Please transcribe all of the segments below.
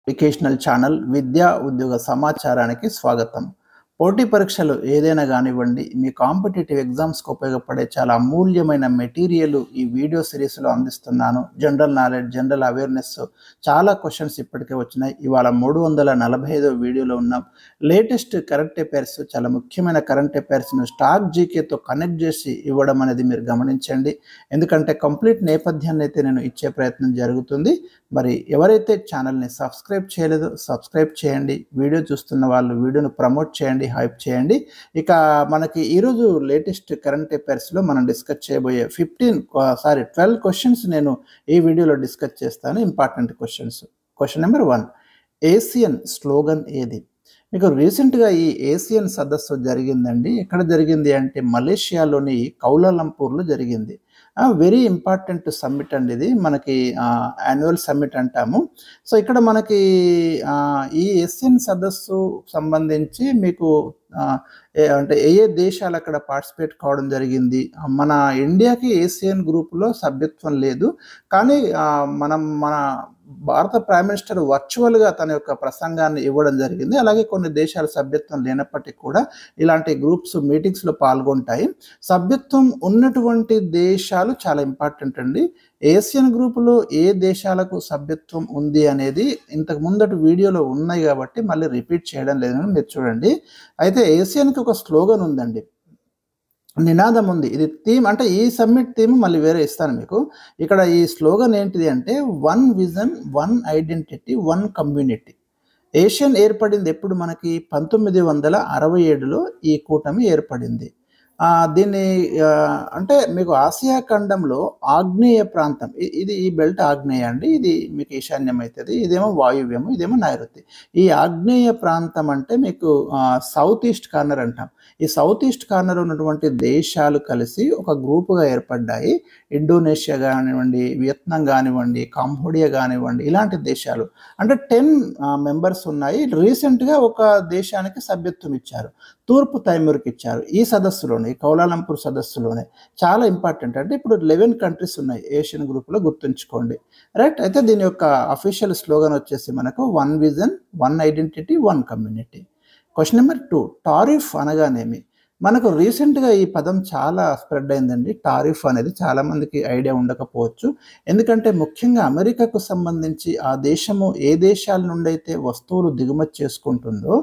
Educational channel విద్యా ఉద్యోగ సమాచారానికి స్వాగతం. పోటీ పరీక్షలు ఏదైనా కానివ్వండి, మీ కాంపిటేటివ్ ఎగ్జామ్స్కి ఉపయోగపడే చాలా అమూల్యమైన మెటీరియల్ ఈ వీడియో సిరీస్లో అందిస్తున్నాను. జనరల్ నాలెడ్జ్, జనరల్ అవేర్నెస్ చాలా క్వశ్చన్స్ ఇప్పటికే వచ్చినాయి. ఇవాళ 345వ వీడియోలో ఉన్నాం. లేటెస్ట్ కరెంట్ అఫైర్స్, చాలా ముఖ్యమైన కరెంట్ అఫైర్స్ను స్టాక్ జీకేతో కనెక్ట్ చేసి ఇవ్వడం అనేది మీరు గమనించండి. ఎందుకంటే కంప్లీట్ నేపథ్యాన్ని అయితే నేను ఇచ్చే ప్రయత్నం జరుగుతుంది. మరి ఎవరైతే ఛానల్ని సబ్స్క్రైబ్ చేయలేదో సబ్స్క్రైబ్ చేయండి. వీడియో చూస్తున్న వాళ్ళు వీడియోను ప్రమోట్ చేయండి, హైప్ చేయండి. ఇక మనకి ఈరోజు లేటెస్ట్ కరెంట్ అఫైర్స్లో మనం డిస్కస్ చేయబోయే 12 క్వశ్చన్స్ నేను ఈ వీడియోలో డిస్కస్ చేస్తాను. Important questions. Question number 1, Asian slogan ఏది? మీకు రీసెంట్గా ఈ ఏసియన్ సదస్సు జరిగిందండి. ఎక్కడ జరిగింది అంటే మలేషియాలోని కౌలాలంపూర్లో జరిగింది. వెరీ ఇంపార్టెంట్ సమ్మిట్ అండి ఇది. మనకి యాన్యువల్ సమ్మిట్ అంటాము. సో ఇక్కడ మనకి ఈ ఏసియన్ సదస్సు సంబంధించి మీకు అంటే ఏ దేశాలు అక్కడ పార్టిసిపేట్ కావడం జరిగింది. మన ఇండియాకి ఏసియన్ గ్రూప్లో సభ్యత్వం లేదు, కానీ మన భారత ప్రైమ్ మినిస్టర్ వర్చువల్గా తన యొక్క ప్రసంగాన్ని ఇవ్వడం జరిగింది. అలాగే కొన్ని దేశాల సభ్యత్వం లేనప్పటికీ కూడా ఇలాంటి గ్రూప్స్ మీటింగ్స్లో పాల్గొంటాయి. సభ్యత్వం ఉన్నటువంటి దేశాలు చాలా ఇంపార్టెంట్ అండి. ఏసియన్ గ్రూపులో ఏ దేశాలకు సభ్యత్వం ఉంది అనేది ఇంతకు ముందటి వీడియోలో ఉన్నాయి కాబట్టి మళ్ళీ రిపీట్ చేయడం లేదని మీరు చూడండి. అయితే ఏసియన్కి ఒక స్లోగన్ ఉందండి, నినాదం ఉంది. ఇది థీమ్, అంటే ఈ సమ్మిట్ థీమ్ మళ్ళీ వేరే ఇస్తాను మీకు. ఇక్కడ ఈ స్లోగన్ ఏంటిది అంటే 1 విజన్ 1 ఐడెంటిటీ 1 కమ్యూనిటీ. ఏషియన్ ఏర్పడింది ఎప్పుడు? మనకి 1967లో ఈ కూటమి ఏర్పడింది. దీన్ని అంటే మీకు ఆసియా ఖండంలో ఆగ్నేయ ప్రాంతం, ఇది ఈ బెల్ట్ ఆగ్నేయ అండి, ఇది మీకు ఈశాన్యం అవుతుంది, ఇదేమో వాయువ్యము, ఇదేమో నైరుతి. ఈ ఆగ్నేయ ప్రాంతం అంటే మీకు సౌత్ ఈస్ట్ కార్నర్ అంటాం. ఈ సౌత్ ఈస్ట్ కార్నర్ ఉన్నటువంటి దేశాలు కలిసి ఒక గ్రూపుగా ఏర్పడ్డాయి. ఇండోనేషియా కానివ్వండి, వియత్నాం కానివ్వండి, కాంబోడియా కానివ్వండి, ఇలాంటి దేశాలు అంటే 10 మెంబర్స్ ఉన్నాయి. రీసెంట్గా ఒక దేశానికి సభ్యత్వం ఇచ్చారు, తూర్పు తైమూర్కి ఇచ్చారు. ఈ సదస్సులోనే, ఈ కౌలాలంపూర్ సదస్సులోనే. చాలా ఇంపార్టెంట్. అంటే ఇప్పుడు 11 కంట్రీస్ ఉన్నాయి ఏషియన్ గ్రూప్లో, గుర్తుంచుకోండి. రైట్. అయితే దీని యొక్క అఫీషియల్ స్లోగన్ వచ్చేసి మనకు 1 vision 1 identity 1 community. Question number 2, tariff అనగానేమి? మనకు రీసెంట్గా ఈ పదం చాలా స్ప్రెడ్ అయిందండి. టారిఫ్ అనేది చాలామందికి ఐడియా ఉండకపోవచ్చు. ఎందుకంటే ముఖ్యంగా అమెరికాకు సంబంధించి ఆ దేశము ఏ దేశాల నుండి అయితే వస్తువులు దిగుమతి చేసుకుంటుందో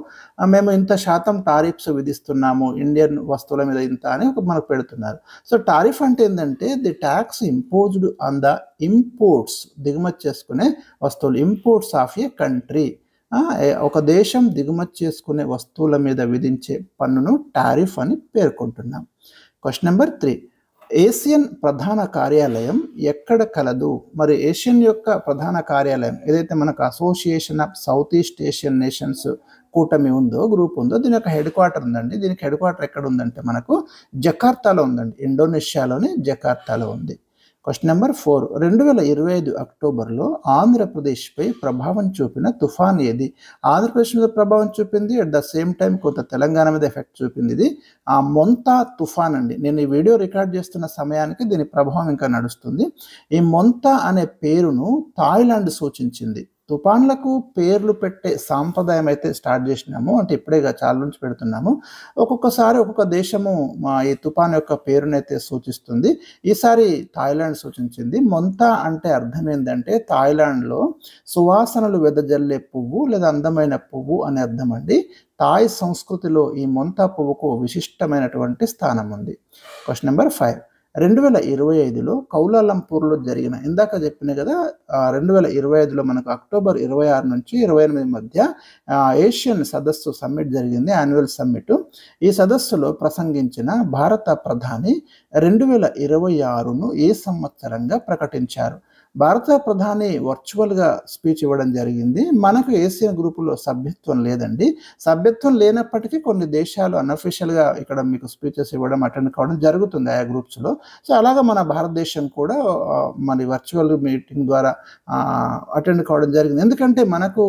మేము ఇంత శాతం టారిఫ్స్ విధిస్తున్నాము, ఇండియన్ వస్తువుల మీద ఇంత అని మనకు పెడుతున్నారు. సో టారిఫ్ అంటే ఏంటంటే the tax imposed on the imports, దిగుమతి చేసుకునే వస్తువులు, ఇంపోర్ట్స్ ఆఫ్ ఏ కంట్రీ. ఒక దేశం దిగుమతి చేసుకునే వస్తువుల మీద విధించే పన్నును టారిఫ్ అని పేర్కొంటున్నాం. క్వశ్చన్ నెంబర్ 3, ఏసియన్ ప్రధాన కార్యాలయం ఎక్కడ కలదు? మరి ఏషియన్ యొక్క ప్రధాన కార్యాలయం ఏదైతే మనకు association of south east Asian nations కూటమి ఉందో, గ్రూప్ ఉందో, దీని యొక్క హెడ్ క్వార్టర్ ఉందండి. దీనికి హెడ్ క్వార్టర్ ఎక్కడ ఉందంటే మనకు జకార్తాలో ఉందండి. ఇండోనేషియాలోని జకార్తాలో ఉంది. క్వశ్చన్ నెంబర్ 4, 2025 అక్టోబర్లో ఆంధ్రప్రదేశ్పై ప్రభావం చూపిన తుఫాన్ ఏది? ఆంధ్రప్రదేశ్ మీద ప్రభావం చూపింది, అట్ ద సేమ్ టైం కొంత తెలంగాణ మీద ఎఫెక్ట్ చూపింది. ఇది మొంతా తుఫాన్ అండి. నేను ఈ వీడియో రికార్డ్ చేస్తున్న సమయానికి దీని ప్రభావం ఇంకా నడుస్తుంది. ఈ మొంతా అనే పేరును థాయిలాండ్ సూచించింది. తుఫాన్లకు పేర్లు పెట్టే సాంప్రదాయం అయితే స్టార్ట్ చేసినాము, అంటే ఇప్పుడే చాలా నుంచి పెడుతున్నాము. ఒక్కొక్కసారి ఒక్కొక్క దేశము ఈ తుఫాన్ యొక్క పేరునైతే సూచిస్తుంది. ఈసారి థాయిలాండ్ సూచించింది. మొంతా అంటే అర్థం ఏంటంటే థాయిలాండ్లో సువాసనలు వెదజల్లే పువ్వు లేదా అందమైన పువ్వు అనే అర్థం అండి. థాయ్ సంస్కృతిలో ఈ మొంతా పువ్వుకు విశిష్టమైనటువంటి స్థానం ఉంది. క్వశ్చన్ నెంబర్ 5, 2025లో కౌలాలంపూర్లో జరిగిన, ఇందాక చెప్పిన కదా 2025లో మనకు అక్టోబర్ 26 నుంచి 28 మధ్య ఏషియన్ సదస్సు సమ్మిట్ జరిగింది, యాన్యువల్ సమ్మిట్. ఈ సదస్సులో ప్రసంగించిన భారత ప్రధాని 2026ను ఏ సంవత్సరంగా ప్రకటించారు? భారత ప్రధాని వర్చువల్గా స్పీచ్ ఇవ్వడం జరిగింది. మనకు ఏసియన్ గ్రూపులో సభ్యత్వం లేదండి. సభ్యత్వం లేనప్పటికీ కొన్ని దేశాలు అన్అఫీషియల్గా ఇక్కడ మీకు స్పీచెస్ ఇవ్వడం, అటెండ్ కావడం జరుగుతుంది ఆయా గ్రూప్స్లో. సో అలాగా మన భారతదేశం కూడా మరి వర్చువల్ మీటింగ్ ద్వారా అటెండ్ కావడం జరిగింది. ఎందుకంటే మనకు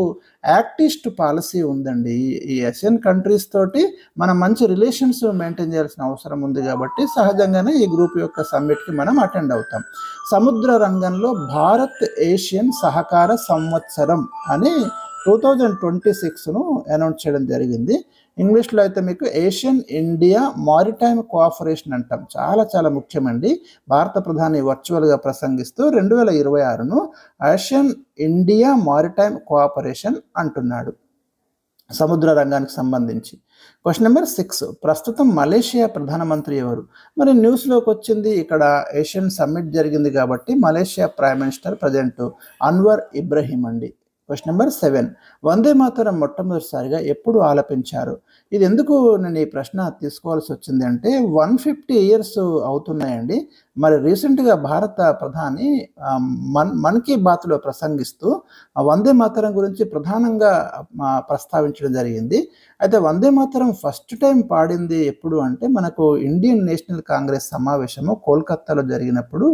యాక్టిస్ట్ పాలసీ ఉందండి. ఈ ఏషియన్ కంట్రీస్ తోటి మనం మంచి రిలేషన్స్ మెయింటైన్ చేయాల్సిన అవసరం ఉంది కాబట్టి సహజంగానే ఈ గ్రూప్ యొక్క సమ్మిట్కి మనం అటెండ్ అవుతాం. సముద్ర రంగంలో భారత్ ఏషియన్ సహకార సంవత్సరం అని 2026ను అనౌన్స్ చేయడం జరిగింది. ఇంగ్లీష్లో అయితే మీకు ఏషియన్ ఇండియా మారిటైమ్ కోఆపరేషన్ అంటాం. చాలా చాలా ముఖ్యమండి. భారత ప్రధాని వర్చువల్గా ప్రసంగిస్తూ 2026ను ఏషియన్ ఇండియా మారిటైమ్ కోఆపరేషన్ అంటున్నాడు సముద్ర రంగానికి సంబంధించి. క్వశ్చన్ నెంబర్ 6, ప్రస్తుతం మలేషియా ప్రధానమంత్రి ఎవరు? మరి న్యూస్లోకి వచ్చింది ఇక్కడ ఏషియన్ సమ్మిట్ జరిగింది కాబట్టి Malaysia prime minister present Anwar Ibrahim అండి. క్వశ్చన్ నెంబర్ 7, వందే మాతరం మొట్టమొదటిసారిగా ఎప్పుడు ఆలపించారు? ఇది ఎందుకు నేను ఈ ప్రశ్న తీసుకోవాల్సి వచ్చింది అంటే 150 ఇయర్స్ అవుతున్నాయండి. మరి రీసెంట్గా భారత ప్రధాని మన్ కీ బాత్లో ప్రసంగిస్తూ వందే మాతరం గురించి ప్రధానంగా ప్రస్తావించడం జరిగింది. అయితే వందే మాతరం ఫస్ట్ టైం పాడింది ఎప్పుడు అంటే మనకు ఇండియన్ నేషనల్ కాంగ్రెస్ సమావేశము కోల్కత్తాలో జరిగినప్పుడు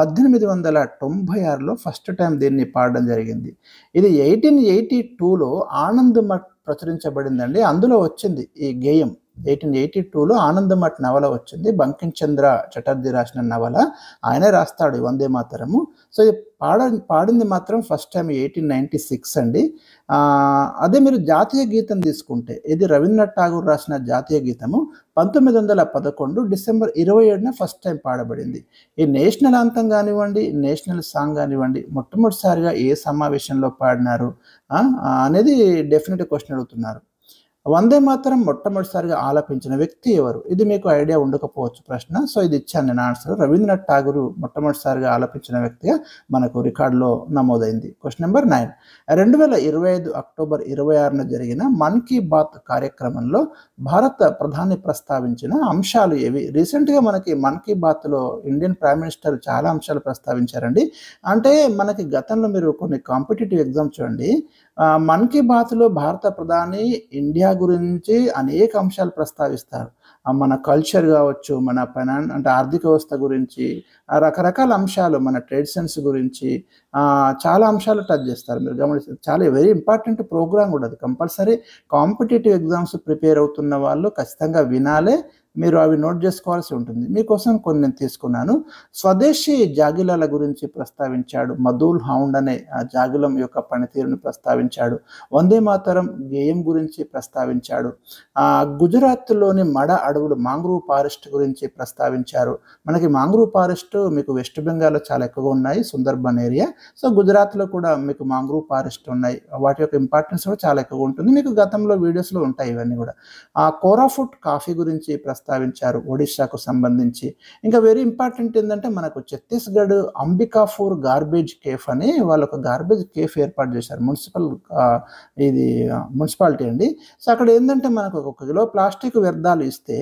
1896లో ఫస్ట్ టైం దీన్ని పాడడం జరిగింది. ఇది 1882లో ఆనంద్ మఠ్ ప్రచురించబడిందండి. అందులో వచ్చింది ఈ గేయం. 1882లో ఆనంద్ మఠ్ నవల వచ్చింది. బంకిం చంద్ర చటర్జీ రాసిన నవల. ఆయనే రాస్తాడు వందే మాతరము. సో ఇది పాడింది మాత్రం ఫస్ట్ టైం 1896 అండి. అదే మీరు జాతీయ గీతం తీసుకుంటే ఇది రవీంద్రనాథ్ ఠాగూర్ రాసిన జాతీయ గీతము 1911 డిసెంబర్ 27న ఫస్ట్ టైం పాడబడింది. ఈ నేషనల్ అంతం కానివ్వండి, నేషనల్ సాంగ్ కానివ్వండి మొట్టమొదటిసారిగా ఏ సమావేశంలో పాడినారు అనేది డెఫినెట్ క్వశ్చన్ అడుగుతున్నారు. వందే మాతరం మొట్టమొదటిసారిగా ఆలపించిన వ్యక్తి ఎవరు? ఇది మీకు ఐడియా ఉండకపోవచ్చు ప్రశ్న. సో ఇది ఇచ్చాను నేను ఆన్సర్. రవీంద్రనాథ్ ఠాగూర్ మొట్టమొదటిసారిగా ఆలపించిన వ్యక్తిగా మనకు రికార్డులో నమోదైంది. క్వశ్చన్ నెంబర్ 9, 2025 అక్టోబర్ 26న జరిగిన మన్ కీ బాత్ కార్యక్రమంలో భారత ప్రధాని ప్రస్తావించిన అంశాలు ఏవి? రీసెంట్గా మనకి మన్ కీ బాత్లో ఇండియన్ ప్రైమ్ మినిస్టర్ చాలా అంశాలు ప్రస్తావించారండి. అంటే మనకి గతంలో మీరు కొన్ని కాంపిటేటివ్ ఎగ్జామ్ చూడండి, మన్ కీ బాత్లో భారత ప్రధాని ఇండియా గురించి అనేక అంశాలు ప్రస్తావిస్తారు. మన కల్చర్ కావచ్చు, మన అంటే ఆర్థిక వ్యవస్థ గురించి, రకరకాల అంశాలు, మన ట్రెడిషన్స్ గురించి చాలా అంశాలు టచ్ చేస్తారు. మీరు గమనిస్తే చాలా వెరీ ఇంపార్టెంట్ ప్రోగ్రామ్ కూడా అది. కంపల్సరీ కాంపిటేటివ్ ఎగ్జామ్స్ ప్రిపేర్ అవుతున్న వాళ్ళు ఖచ్చితంగా వినాలే. మీరు అవి నోట్ చేసుకోవాల్సి ఉంటుంది. మీకోసం కొన్ని నేను తీసుకున్నాను. స్వదేశీ జాగిలాల గురించి ప్రస్తావించాడు. మధుల్ హౌండ్ అనే జాగిలం యొక్క పనితీరును ప్రస్తావించాడు. వందే మాతరం గేయం గురించి ప్రస్తావించాడు. గుజరాత్లోని మడ అడవులు మాంగ్రూవ్ ఫారెస్ట్ గురించి ప్రస్తావించారు. మనకి మాంగ్రూవ్ ఫారెస్ట్ మీకు వెస్ట్ బెంగాల్లో చాలా ఎక్కువగా ఉన్నాయి, సుందర్బన్ ఏరియా. సో గుజరాత్లో కూడా మీకు మాంగ్రూవ్ ఫారెస్ట్ ఉన్నాయి. వాటి యొక్క ఇంపార్టెన్స్ కూడా చాలా ఎక్కువగా ఉంటుంది. మీకు గతంలో వీడియోస్లో ఉంటాయి ఇవన్నీ కూడా. కోరాఫుట్ కాఫీ గురించి ప్రస్తావించారు, ఒడిశాకు సంబంధించి. ఇంకా వెరీ ఇంపార్టెంట్ ఏంటంటే మనకు ఛత్తీస్గఢ్ అంబికాపూర్ గార్బేజ్ కేఫ్ అని వాళ్ళు ఒక గార్బేజ్ కేఫ్ ఏర్పాటు చేశారు. మున్సిపాలిటీ అండి. సో అక్కడ ఏంటంటే మనకు 1 కిలో ప్లాస్టిక్ వ్యర్థాలు ఇస్తే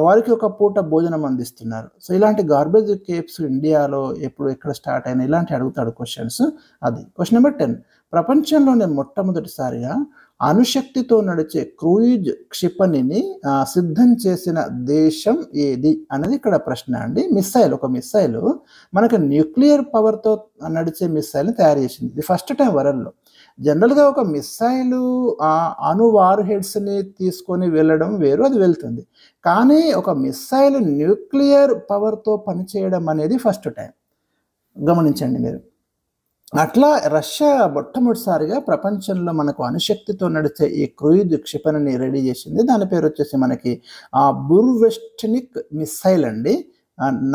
వారికి ఒక పూట భోజనం అందిస్తున్నారు. సో ఇలాంటి గార్బేజ్ కేఫ్స్ ఇండియాలో ఎక్కడ స్టార్ట్ అయినా ఇలాంటి అడుగుతాడు క్వశ్చన్స్. అది క్వశ్చన్ నెంబర్ 10, ప్రపంచంలోనే మొట్టమొదటిసారిగా అణుశక్తితో నడిచే క్రూయిజ్ క్షిపణిని సిద్ధం చేసిన దేశం ఏది అనేది ఇక్కడ ప్రశ్న అండి. ఒక మిస్సైల్ మనకు న్యూక్లియర్ పవర్తో నడిచే మిస్సైల్ని తయారు చేసింది. ఇది ఫస్ట్ టైం వరల్డ్లో. జనరల్గా ఒక మిస్సైలు అణు వార్ హెడ్స్ని తీసుకొని వెళ్ళడం వేరు, అది వెళ్తుంది. కానీ ఒక మిస్సైల్ న్యూక్లియర్ పవర్తో పనిచేయడం అనేది ఫస్ట్ టైం. గమనించండి మీరు. అట్లా రష్యా మొట్టమొదటిసారిగా ప్రపంచంలో మనకు అణుశక్తితో నడిచే ఈ క్రూయిజ్ క్షిపణిని రెడీ చేసింది. దాని పేరు వచ్చేసి మనకి బుర్వెస్ట్నిక్ మిస్సైల్ అండి.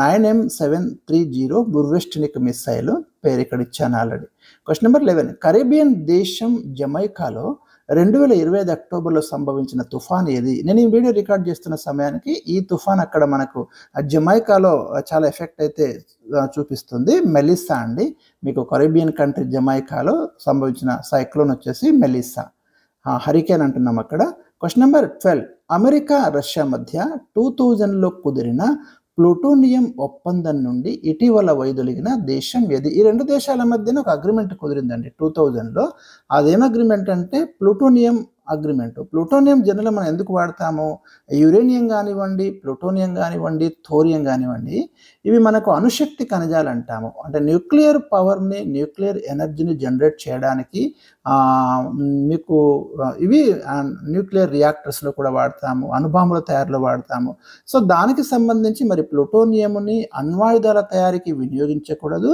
9M730 బుర్వెస్ట్నిక్ మిస్సైల్ పేరు ఇక్కడ ఇచ్చాను ఆల్రెడీ. క్వశ్చన్ నెంబర్ 11, కరేబియన్ దేశం జమైకాలో 2025 అక్టోబర్లో సంభవించిన తుఫాన్ ఏది? నేను ఈ వీడియో రికార్డ్ చేస్తున్న సమయానికి ఈ తుఫాన్ అక్కడ మనకు జమైకాలో చాలా ఎఫెక్ట్ అయితే చూపిస్తుంది. మెలిసా అండి. మీకు కరేబియన్ కంట్రీ జమైకాలో సంభవించిన సైక్లోన్ వచ్చేసి మెలిసా, హరికేన్ అంటున్నాం అక్కడ. క్వశ్చన్ నెంబర్ 12, అమెరికా రష్యా మధ్య 2000లో కుదిరిన ప్లూటోనియం ఒప్పందం నుండి ఇటీవల వైదొలిగిన దేశం ఏది? ఈ రెండు దేశాల మధ్యన ఒక అగ్రిమెంట్ కుదిరిందండి 2000లో. అదేం అగ్రిమెంట్ అంటే ప్లూటోనియం అగ్రిమెంట్. ప్లూటోనియం జనరల్ మనం ఎందుకు వాడతాము? యురేనియం కానివ్వండి, ప్లూటోనియం కానివ్వండి, థోరియం కానివ్వండి, ఇవి మనకు అణుశక్తి ఖనిజాలు అంటాము. అంటే న్యూక్లియర్ పవర్ని, న్యూక్లియర్ ఎనర్జీని జనరేట్ చేయడానికి మీకు ఇవి న్యూక్లియర్ రియాక్టర్స్లో కూడా వాడతాము, అణుబాంబుల తయారీలో వాడతాము. సో దానికి సంబంధించి మరి ప్లూటోనియంని అణ్వాయుధాల తయారీకి వినియోగించకూడదు,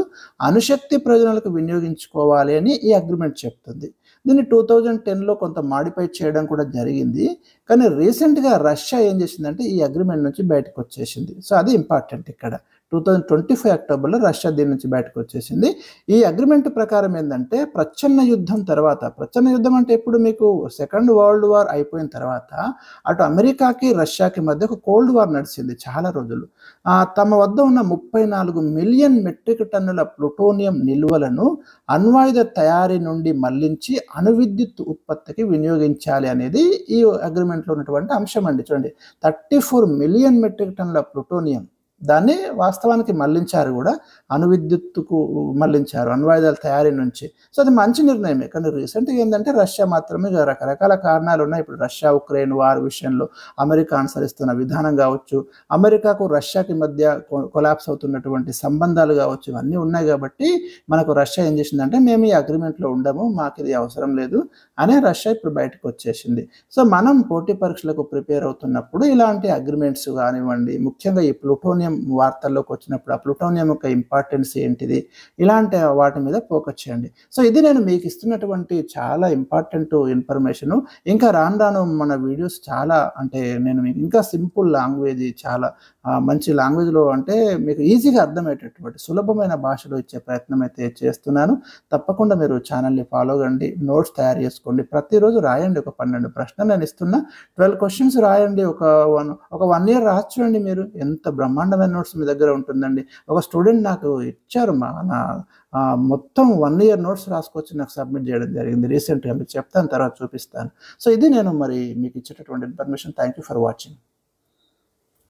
అణుశక్తి ప్రయోజనాలకు వినియోగించుకోవాలి అని ఈ అగ్రిమెంట్ చెప్తుంది. దీన్ని 2010లో కొంత మాడిఫై చేయడం కూడా జరిగింది. కానీ రీసెంట్‌గా రష్యా ఏం చేసిందంటే ఈ అగ్రీమెంట్ నుంచి బయటకు వచ్చేసింది. సో అది ఇంపార్టెంట్ ఇక్కడ. 2025 అక్టోబర్‌లో రష్యా దీని నుంచి బయటకు వచ్చేసింది. ఈ అగ్రీమెంట్ ప్రకారం ఏందంటే ప్రచ్ఛన్న యుద్ధం తర్వాత, ప్రచ్ఛన్న యుద్ధం అంటే ఇప్పుడు మీకు సెకండ్ వరల్డ్ వార్ అయిపోయిన తర్వాత అటు అమెరికాకి, రష్యాకి మధ్య ఒక కోల్డ్ వార్ నడిచింది చాలా రోజులు. తమ వద్ద ఉన్న 34 మిలియన్ మెట్రిక్ టన్నుల ప్లుటోనియం నిల్వలను అణ్వాయుధ తయారీ నుండి మళ్లించి అణు విద్యుత్ ఉత్పత్తికి వినియోగించాలి అనేది ఈ అగ్రీమెంట్‌లో ఉన్నటువంటి అంశం అండి. చూడండి 34 మిలియన్ మెట్రిక్ టన్నుల ప్లుటోనియం దాన్ని వాస్తవానికి మళ్లించారు కూడా, అణు విద్యుత్తుకు మళ్లించారు అణ్వాయుధాల తయారీ నుంచి. సో అది మంచి నిర్ణయమే. కానీ రీసెంట్‌గా ఏందంటే రష్యా మాత్రమే రకరకాల కారణాలు ఉన్నాయి. ఇప్పుడు రష్యా ఉక్రెయిన్ వార్ విషయంలో అమెరికా అనుసరిస్తున్న విధానం కావచ్చు, అమెరికాకు రష్యాకి మధ్య కొలాప్స్ అవుతున్నటువంటి సంబంధాలు కావచ్చు, ఇవన్నీ ఉన్నాయి కాబట్టి మనకు రష్యా ఏం చేసిందంటే మేము ఈ అగ్రిమెంట్‌లో ఉండము, మాకు ఇది అవసరం లేదు అనే రష్యా ఇప్పుడు బయటకు వచ్చేసింది. సో మనం పోటీ పరీక్షలకు ప్రిపేర్ అవుతున్నప్పుడు ఇలాంటి అగ్రిమెంట్స్ కానివ్వండి, ముఖ్యంగా ఈ ప్లుటోనియం వార్తల్లోకి వచ్చినప్పుడు ఆ ప్లుటోనియం యొక్క ఇంపార్టెన్స్ ఏంటిది, ఇలాంటి వాటి మీద ఫోకస్ చేయండి. సో ఇది నేను మీకు ఇస్తున్నటువంటి చాలా ఇంపార్టెంట్ ఇన్ఫర్మేషను. ఇంకా రాను రాను మన వీడియోస్ చాలా, అంటే నేను మీకు ఇంకా సింపుల్ లాంగ్వేజ్, చాలా మంచి లాంగ్వేజ్లో, అంటే మీకు ఈజీగా అర్థమయ్యేటటువంటి సులభమైన భాషలో ఇచ్చే ప్రయత్నం అయితే చేస్తున్నాను. తప్పకుండా మీరు ఛానల్ని ఫాలో కండి, నోట్స్ తయారు చేసుకోండి, ప్రతిరోజు రాయండి. ఒక 12 ప్రశ్నలు నేను ఇస్తున్నా, 12 క్వశ్చన్స్ రాయండి. ఒక 1 ఇయర్ రాసి చూడండి మీరు, ఎంత బ్రహ్మాండమైన నోట్స్ మీ దగ్గర ఉంటుందండి. ఒక స్టూడెంట్ నాకు ఇచ్చారు, మొత్తం 1 ఇయర్ నోట్స్ రాసుకొచ్చి నాకు సబ్మిట్ చేయడం జరిగింది రీసెంట్‌గా. మీకు చెప్తాను, తర్వాత చూపిస్తాను. సో ఇది నేను మరి మీకు ఇచ్చేటటువంటి information. Thank you for watching.